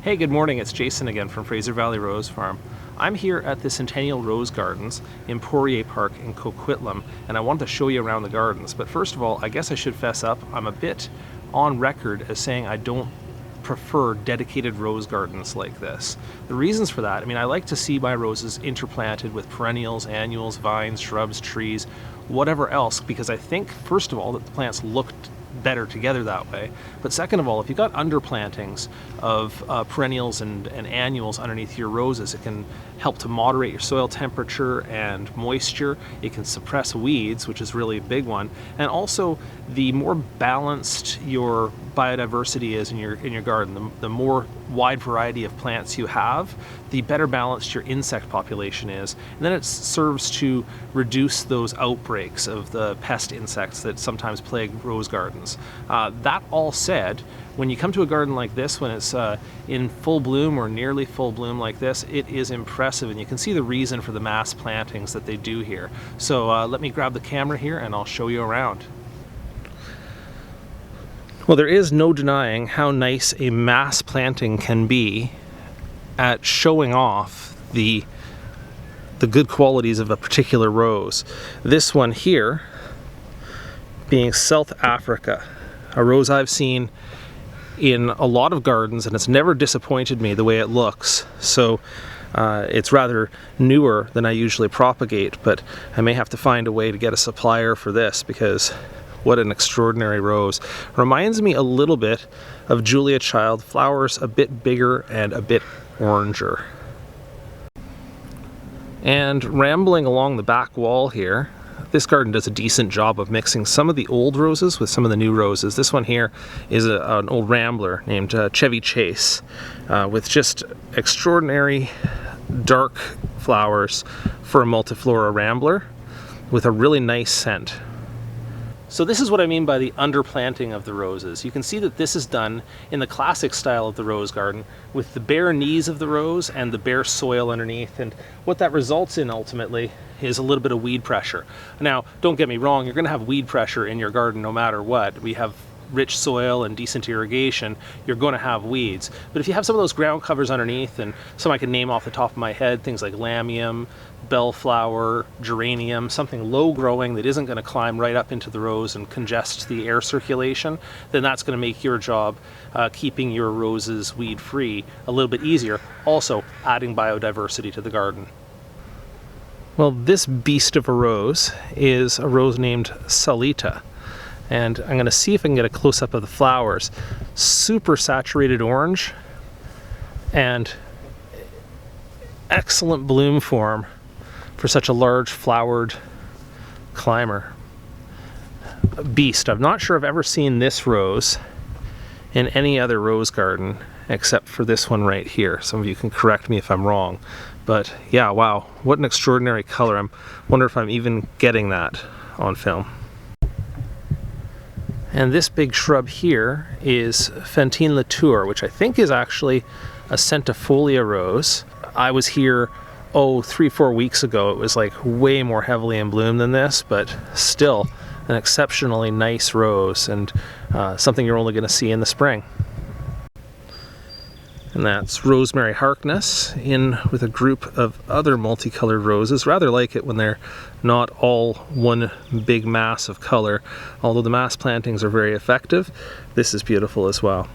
Hey, good morning. It's Jason again from Fraser Valley Rose Farm. I'm here at the Centennial Rose Gardens in Poirier Park in Coquitlam, and I wanted to show you around the gardens. But first of all, I guess I should fess up, I'm a bit on record as saying I don't prefer dedicated rose gardens like this. The reasons for that, I like like to see my roses interplanted with perennials, annuals, vines, shrubs, trees, whatever else, because I think, first of all, that the plants look better together that way. But second of all, if you've got underplantings of perennials and annuals underneath your roses, it can help to moderate your soil temperature and moisture. It can suppress weeds, which is really a big one. And also, the more balanced your biodiversity is in your garden, the more wide variety of plants you have, the better balanced your insect population is. And then it serves to reduce those outbreaks of the pest insects that sometimes plague rose gardens. That all said, when you come to a garden like this, when it's in full bloom or nearly full bloom like this, it is impressive, and you can see the reason for the mass plantings that they do here. So let me grab the camera here and I'll show you around. Well, there is no denying how nice a mass planting can be at showing off the good qualities of a particular rose. This one here being South Africa, a rose I've seen in a lot of gardens, and it's never disappointed me the way it looks. So it's rather newer than I usually propagate, but I may have to find a way to get a supplier for this, because what an extraordinary rose. Reminds me a little bit of Julia Child, flowers a bit bigger and a bit oranger. And rambling along the back wall here, this garden does a decent job of mixing some of the old roses with some of the new roses. This one here is an old rambler named Chevy Chase, with just extraordinary dark flowers for a multiflora rambler with a really nice scent. So this is what I mean by the underplanting of the roses. You can see that this is done in the classic style of the rose garden, with the bare knees of the rose and the bare soil underneath, and what that results in ultimately is a little bit of weed pressure. Now, don't get me wrong, you're going to have weed pressure in your garden no matter what. We have rich soil and decent irrigation, you're going to have weeds. But if you have some of those ground covers underneath, and some I can name off the top of my head, things like lamium, bellflower, geranium, something low growing that isn't going to climb right up into the rose and congest the air circulation, then that's going to make your job keeping your roses weed free a little bit easier, also adding biodiversity to the garden. Well, this beast of a rose is a rose named Salita. And I'm going to see if I can get a close-up of the flowers. Super saturated orange and excellent bloom form for such a large flowered climber. A beast. I'm not sure I've ever seen this rose in any other rose garden except for this one right here. Some of you can correct me if I'm wrong. But yeah, wow, what an extraordinary color. I wonder if I'm even getting that on film. And this big shrub here is Fantine Latour, which I think is actually a centifolia rose. I was here, 3-4 weeks ago. It was like way more heavily in bloom than this, but still an exceptionally nice rose, and something you're only going to see in the spring. And that's Rosemary Harkness in with a group of other multicolored roses. Rather like it when they're not all one big mass of color. Although the mass plantings are very effective, this is beautiful as well.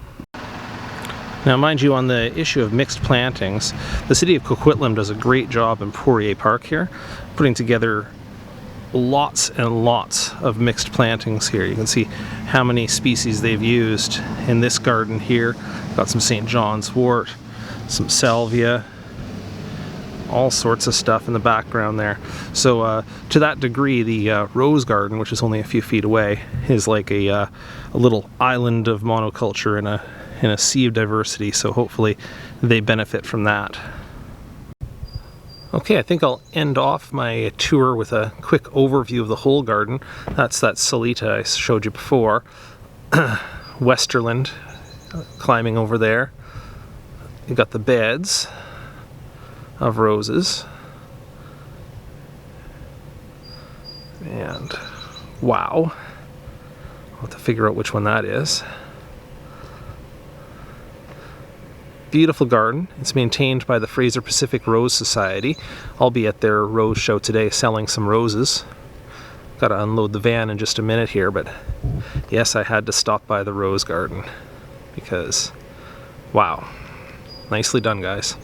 Now, mind you, on the issue of mixed plantings, the city of Coquitlam does a great job in Poirier Park here, putting together lots and lots of mixed plantings here. You can see how many species they've used in this garden here. Got some St. John's wort, some salvia, all sorts of stuff in the background there. So to that degree, the rose garden, which is only a few feet away, is like a little island of monoculture in a sea of diversity. So hopefully they benefit from that. Okay, I think I'll end off my tour with a quick overview of the whole garden. That's that Salita I showed you before. Westerland climbing over there. You've got the beds of roses. And wow, I'll have to figure out which one that is. Beautiful garden. It's maintained by the Fraser Pacific Rose Society. I'll be at their rose show today selling some roses. Got to unload the van in just a minute here, but yes, I had to stop by the rose garden because, wow, nicely done, guys.